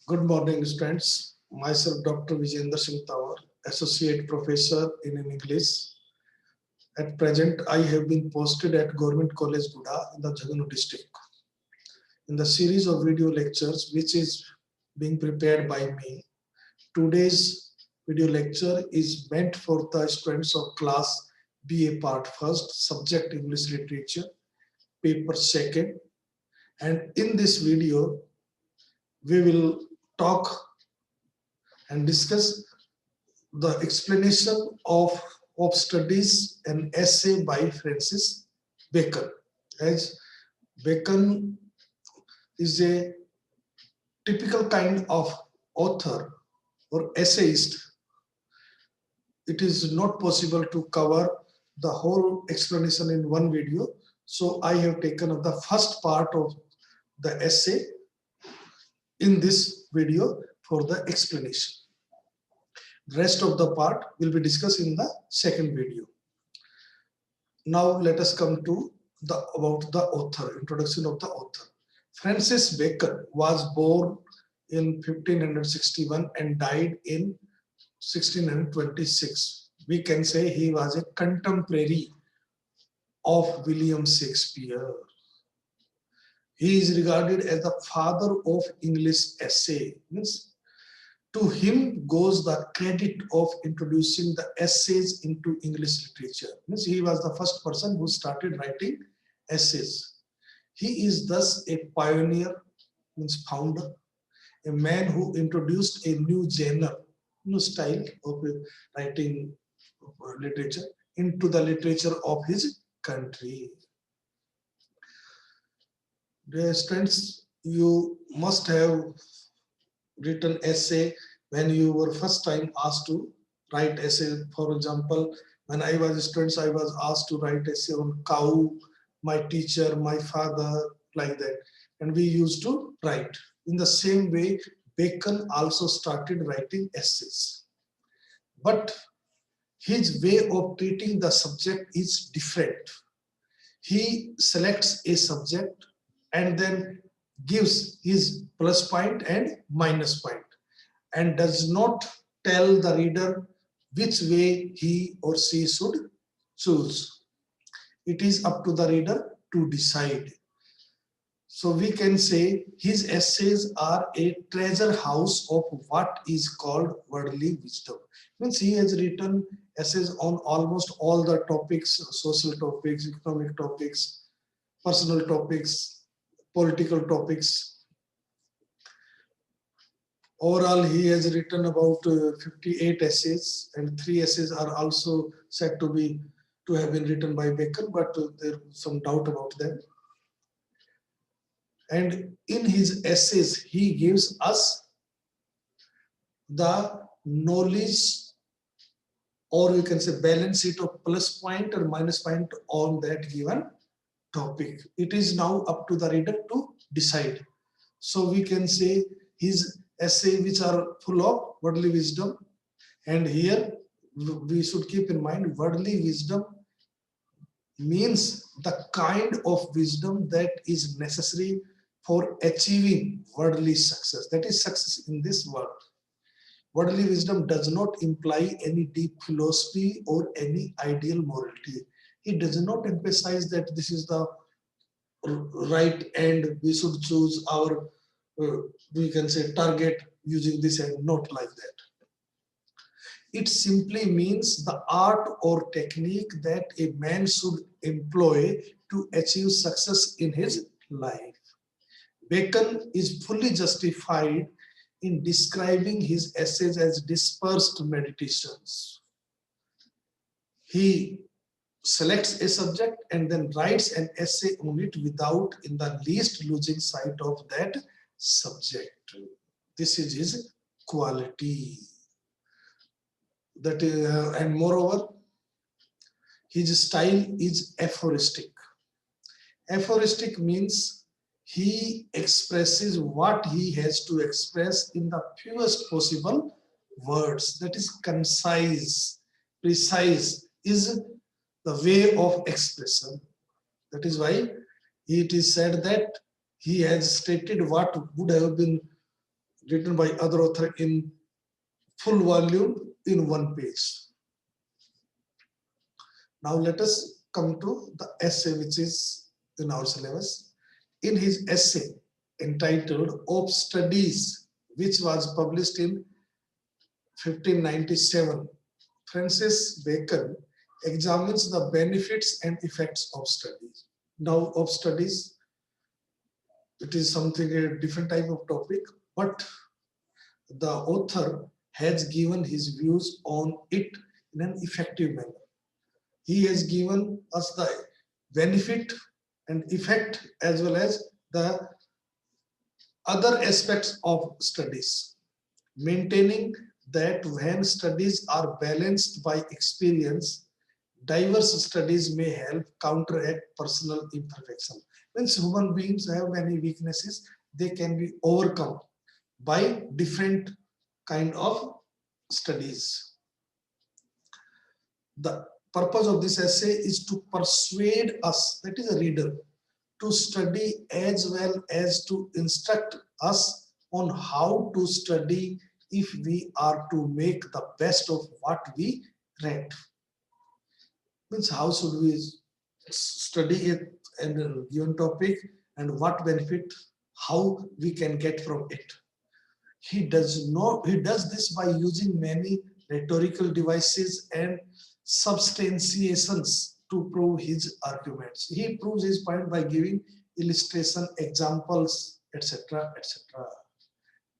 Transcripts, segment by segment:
Good morning, students. Myself, Dr. Vijayendra Singh Tawar, Associate Professor in English. At present, I have been posted at Government College Buda in the Jhansi district. In the series of video lectures, which is being prepared by me, today's video lecture is meant for the students of class BA Part 1st, Subject English Literature, Paper 2nd. And in this video, we will talk and discuss the explanation of studies an essay by Francis Bacon. As Bacon is a typical kind of author or essayist, it is not possible to cover the whole explanation in one video. So I have taken up the first part of the essay in this video for the explanation. The rest of the part will be discussed in the second video. Now let us come to about the author, introduction of the author. Francis Bacon was born in 1561 and died in 1626. We can say he was a contemporary of William Shakespeare. He is regarded as the father of English essay. Means to him goes the credit of introducing the essays into English literature. Means he was the first person who started writing essays. He is thus a pioneer, means founder, a man who introduced a new genre, new style of writing literature into the literature of his country. Dear students, you must have written essay when you were first time asked to write essay. For example, when I was a student, I was asked to write essay on cow, my teacher, my father, like that. And we used to write. In the same way, Bacon also started writing essays. But his way of treating the subject is different. He selects a subject and then gives his plus point and minus point, and does not tell the reader which way he or she should choose. It is up to the reader to decide. So we can say his essays are a treasure house of what is called worldly wisdom. Means he has written essays on almost all the topics, social topics, economic topics, personal topics, political topics. Overall, he has written about 58 essays, and 3 essays are also said to have been written by Bacon, but there is some doubt about them. And in his essays, he gives us the knowledge, or we can say balance sheet of plus point or minus point on that given topic. It is now up to the reader to decide. So we can say his essay which are full of worldly wisdom, and here we should keep in mind worldly wisdom means the kind of wisdom that is necessary for achieving worldly success, that is success in this world. Worldly wisdom does not imply any deep philosophy or any ideal morality. It does not emphasize that this is the right end, we should choose our we can say target using this and not like that. It simply means the art or technique that a man should employ to achieve success in his life. Bacon is fully justified in describing his essays as dispersed meditations. He selects a subject and then writes an essay on it without in the least losing sight of that subject. This is his quality. That is, and moreover, his style is aphoristic. Aphoristic means he expresses what he has to express in the fewest possible words. That is concise, precise is the way of expression. That is why it is said that he has stated what would have been written by other author in full volume in one page. Now let us come to the essay which is in our syllabus. In his essay entitled Of Studies, which was published in 1597, Francis Bacon examines the benefits and effects of studies. Now, of studies, it is something a different type of topic, but the author has given his views on it in an effective manner. He has given us the benefit and effect as well as the other aspects of studies, maintaining that when studies are balanced by experience, diverse studies may help counteract personal imperfection. Means human beings have many weaknesses, they can be overcome by different kind of studies. The purpose of this essay is to persuade us, that is a reader, to study as well as to instruct us on how to study if we are to make the best of what we read. Means how should we study it and a given topic and what benefit, how we can get from it. He does this by using many rhetorical devices and substantiations to prove his arguments. He proves his point by giving illustration, examples, etc., etc.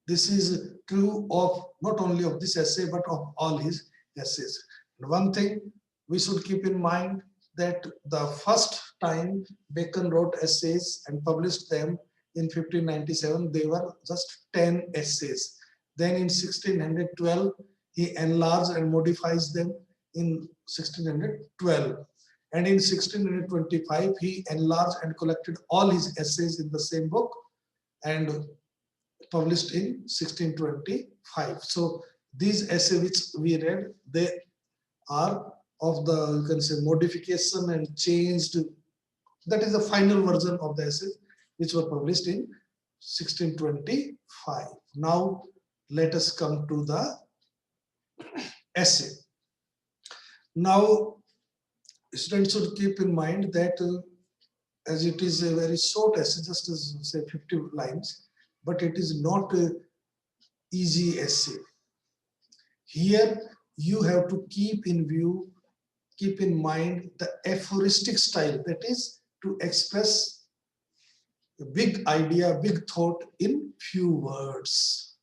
This is true of not only of this essay but of all his essays. And one thing we should keep in mind, that the first time Bacon wrote essays and published them in 1597, they were just 10 essays. Then in 1612, he enlarged and modifies them in 1612. And in 1625, he enlarged and collected all his essays in the same book and published in 1625. So these essays which we read, they are of the, you can say, modification and changed. That is the final version of the essays which were published in 1625. Now let us come to the essay. Now students should keep in mind that as it is a very short essay, just as say 50 lines, but it is not an easy essay. Here you have to keep in mind the aphoristic style, that is to express a big idea, big thought in few words.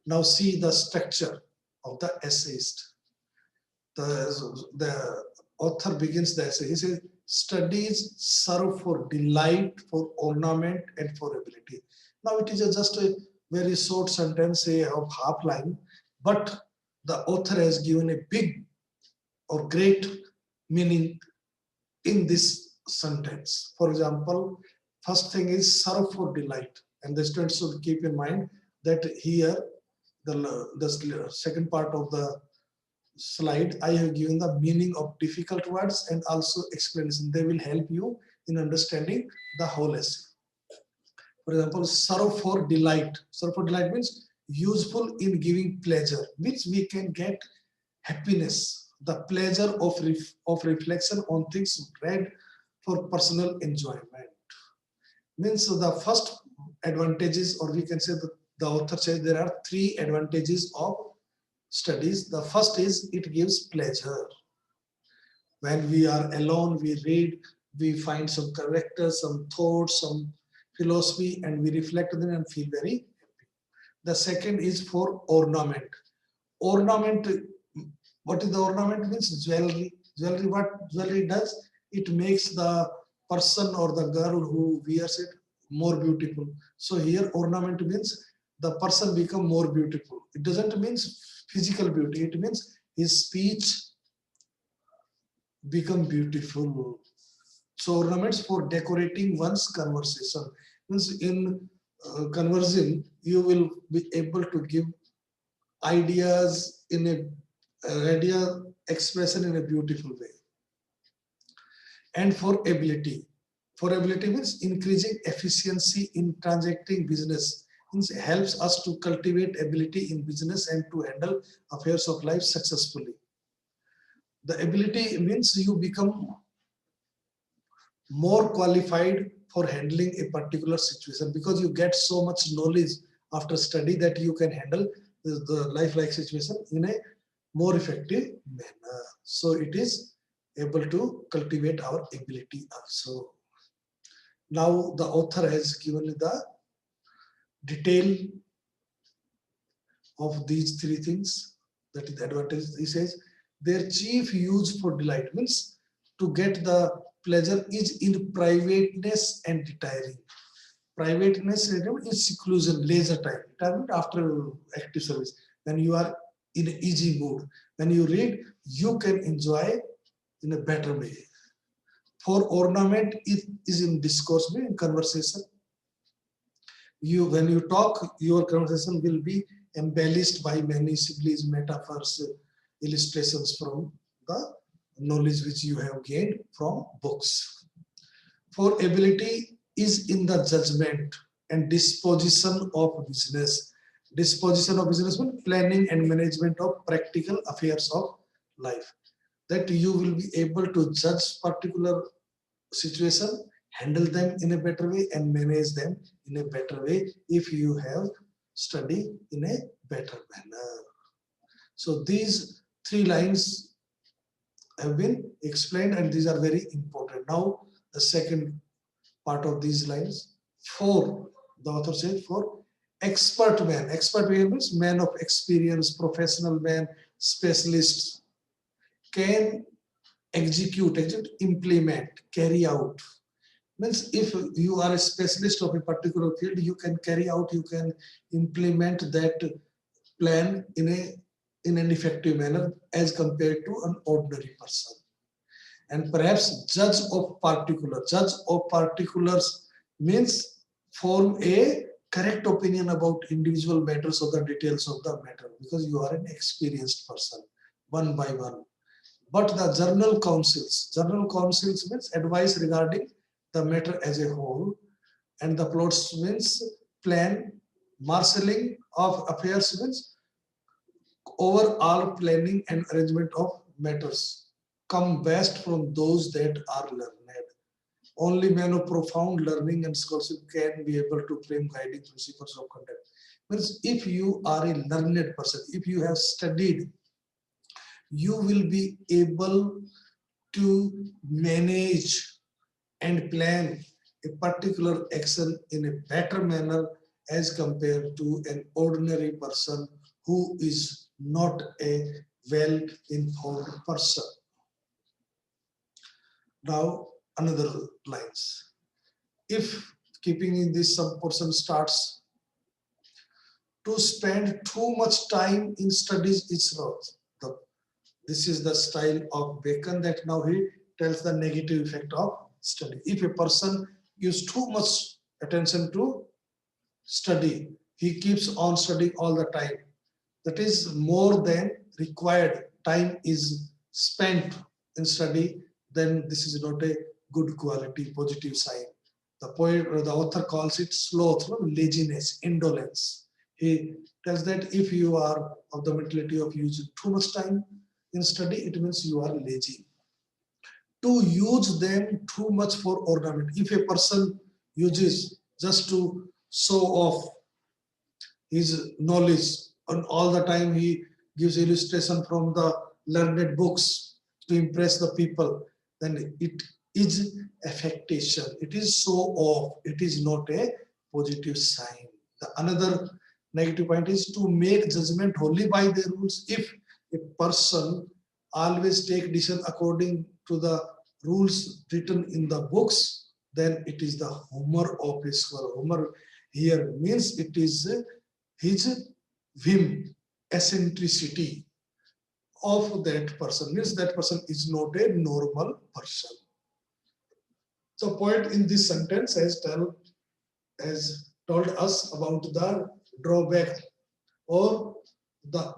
Now see the structure of the essayist. The author begins the essay. He says, studies serve for delight, for ornament, and for ability. Now it is just a very short sentence, say of half line, but the author has given a big or great meaning in this sentence. For example, first thing is serve for delight, and the students should keep in mind that here the second part of the slide, I have given the meaning of difficult words and also explanation. They will help you in understanding the whole essay. For example, serve for delight. Serve for delight means useful in giving pleasure, which we can get happiness, the pleasure of reflection on things read for personal enjoyment. Means the first advantages, or we can say that the author says there are 3 advantages of studies. The first is it gives pleasure. When we are alone, we read, we find some characters, some thoughts, some philosophy, and we reflect on them and feel very happy. The second is for ornament. Ornament, what is the ornament? Means jewelry. Jewelry, what jewelry does? It makes the person or the girl who wears it more beautiful. So here ornament means the person become more beautiful. It doesn't mean physical beauty. It means his speech become beautiful. So ornaments for decorating one's conversation. Means in conversing, you will be able to give ideas in a idea expression in a beautiful way. And for ability. For ability means increasing efficiency in transacting business Means helps us to cultivate ability in business and to handle affairs of life successfully. The ability means you become more qualified for handling a particular situation because you get so much knowledge after study that you can handle the life-like situation in a more effective manner. So it is able to cultivate our ability also. Now the author has given the detail of these three things. That is the advantage. He says their chief use for delight means to get the pleasure is in privateness and retiring. Privateness is seclusion, leisure time, retirement after active service. When you are in an easy mood, when you read, you can enjoy in a better way. For ornament, it is in discourse, in conversation. When you talk, your conversation will be embellished by many similes, metaphors, illustrations from the knowledge which you have gained from books. For ability is in the judgment and disposition of business. Disposition of business means planning and management of practical affairs of life. That you will be able to judge particular situation, handle them in a better way and manage them in a better way if you have studied in a better manner. So these three lines have been explained and these are very important. Now the second part of these lines, for, the author said, for expert man. Expert man means man of experience, professional man, specialists, can execute, implement, carry out. Means if you are a specialist of a particular field, you can carry out, you can implement that plan in an effective manner as compared to an ordinary person. And perhaps judge of particulars means form a correct opinion about individual matters or the details of the matter because you are an experienced person, one by one. But the journal counsels means advice regarding the matter as a whole, and the plots means plan, marshalling of affairs means overall planning and arrangement of matters come best from those that are learned. Only men of profound learning and scholarship can be able to frame guiding principles of conduct. Means if you are a learned person, if you have studied, you will be able to manage and plan a particular action in a better manner as compared to an ordinary person who is not a well-informed person. Now, another lines. If keeping in this, some person starts to spend too much time in studies is wrong. This is the style of Bacon that now he tells the negative effect of study. If a person gives too much attention to study, he keeps on studying all the time. That is more than required time is spent in study, then this is not a good quality, positive sign. The poet or the author calls it sloth, laziness, indolence. He tells that if you are of the mentality of using too much time in study, it means you are lazy. To use them too much for ornament. If a person uses just to show off his knowledge and all the time he gives illustration from the learned books to impress the people, then it is affectation. It is show off. It is not a positive sign. The another negative point is to make judgment wholly by the rules. If a person always take decision according to the rules written in the books, then it is the Homer of his scholar. Homer here means it is his whim, eccentricity of that person, means that person is not a normal person. The poet in this sentence has told us about the drawback or the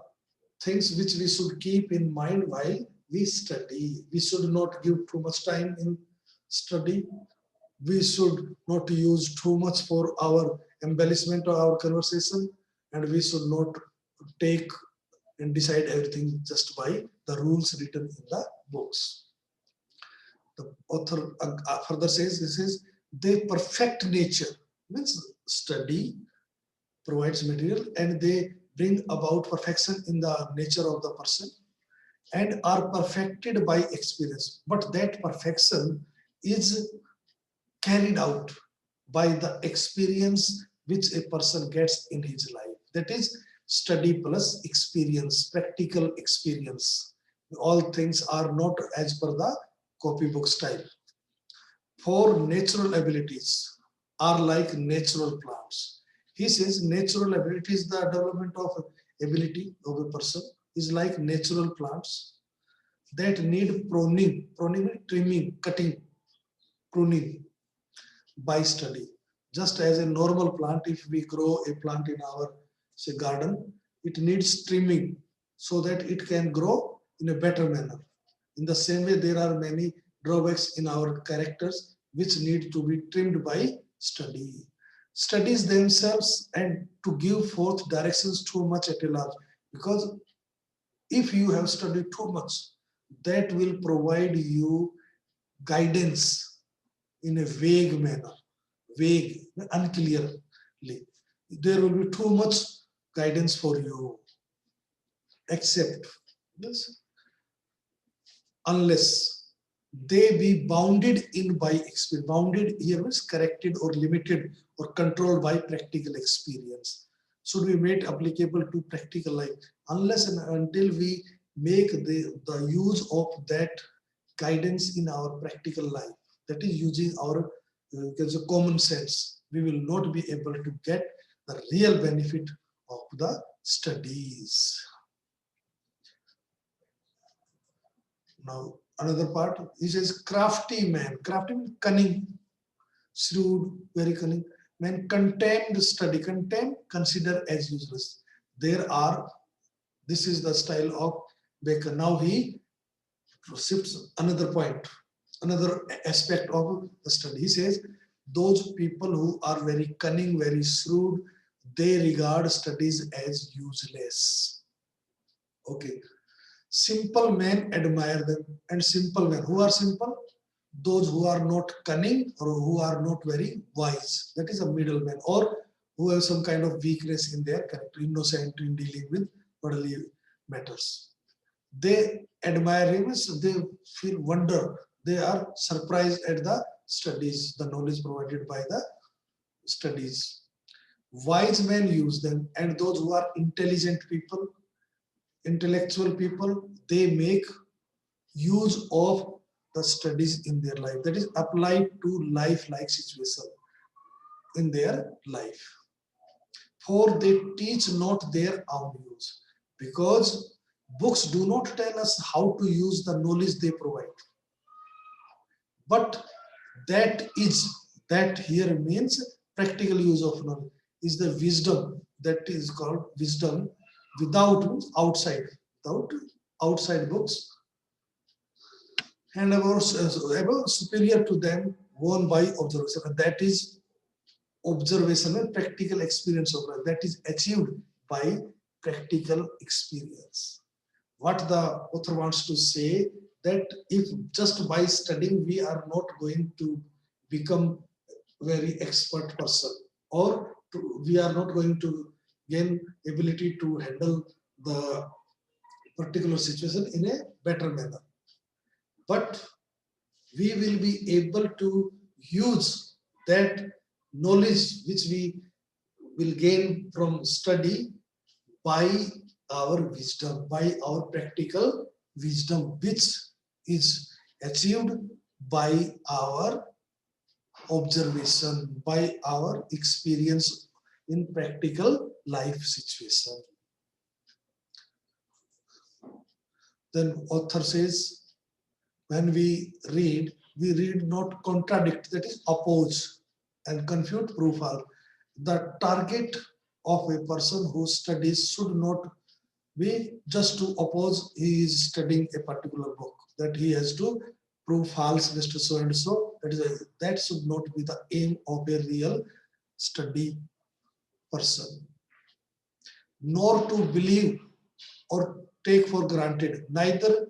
things which we should keep in mind while we study. We should not give too much time in study. We should not use too much for our embellishment of our conversation, and we should not take and decide everything just by the rules written in the books. The author further says, this is they perfect nature, means study provides material and they bring about perfection in the nature of the person and are perfected by experience. But that perfection is carried out by the experience which a person gets in his life. That is study plus experience, practical experience. All things are not as per the copybook style. For natural abilities are like natural plants. He says natural ability is the development of ability of a person is like natural plants that need pruning. Pruning means trimming, cutting, pruning by study. Just as a normal plant, if we grow a plant in our say garden, it needs trimming so that it can grow in a better manner. In the same way, there are many drawbacks in our characters which need to be trimmed by study. Studies themselves and to give forth directions too much at a large, because if you have studied too much, that will provide you guidance in a vague manner, vague, unclearly. There will be too much guidance for you, except yes, unless they be bounded in by experience. Bounded here means corrected or limited or controlled by practical experience. Should be made applicable to practical life. Unless and until we make the use of that guidance in our practical life, that is using our common sense, we will not be able to get the real benefit of the studies. Now, another part, he says crafty man. Crafty means cunning, shrewd, very cunning. Man contemn the study, contemn, consider as useless. There are, this is the style of Bacon. Now he shifts another point, another aspect of the study. He says, those people who are very cunning, very shrewd, they regard studies as useless. Okay. Simple men admire them, and simple men, who are simple? Those who are not cunning or who are not very wise. That is a middleman, or who have some kind of weakness in their character, innocent in dealing with worldly matters. They admire him, they feel wonder, they are surprised at the studies, the knowledge provided by the studies. Wise men use them, and those who are intelligent people, intellectual people, they make use of the studies in their life, that is applied to life-like situation in their life. For they teach not their own use, because books do not tell us how to use the knowledge they provide. But that here means practical use of knowledge is the wisdom, that is called wisdom without outside, without outside books, and about superior to them won by observation. And that is observation and practical experience of life, that is achieved by practical experience. What the author wants to say, that if just by studying we are not going to become very expert person, or we are not going to gain ability to handle the particular situation in a better manner, but we will be able to use that knowledge which we will gain from study by our wisdom, by our practical wisdom, which is achieved by our observation, by our experience in practical life situation. Then author says, when we read not contradict, that is oppose and confute proof false. The target of a person who studies should not be just to oppose. He is studying a particular book, that he has to prove false Mr. So and so. That should not be the aim of a real study. person, nor to believe or take for granted. Neither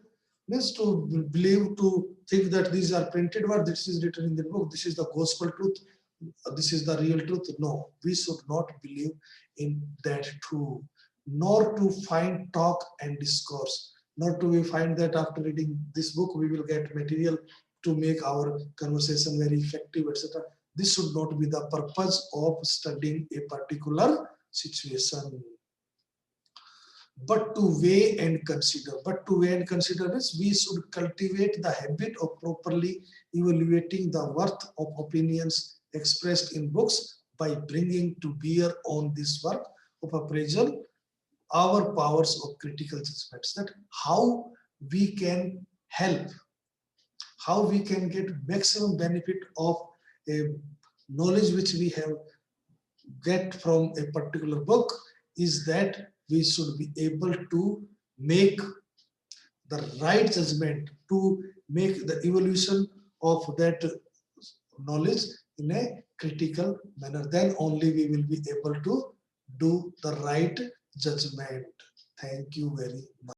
means to believe, to think that these are printed words, this is written in the book, this is the gospel truth, this is the real truth. No, we should not believe in that truth, nor to find talk and discourse, nor to we find that after reading this book we will get material to make our conversation very effective, etc. This should not be the purpose of studying a particular situation. But to weigh and consider. But to weigh and consider means we should cultivate the habit of properly evaluating the worth of opinions expressed in books by bringing to bear on this work of appraisal our powers of critical judgments. That how we can help, how we can get maximum benefit of a knowledge which we have get from a particular book is that we should be able to make the right judgment, to make the evolution of that knowledge in a critical manner. Then only we will be able to do the right judgment. Thank you very much.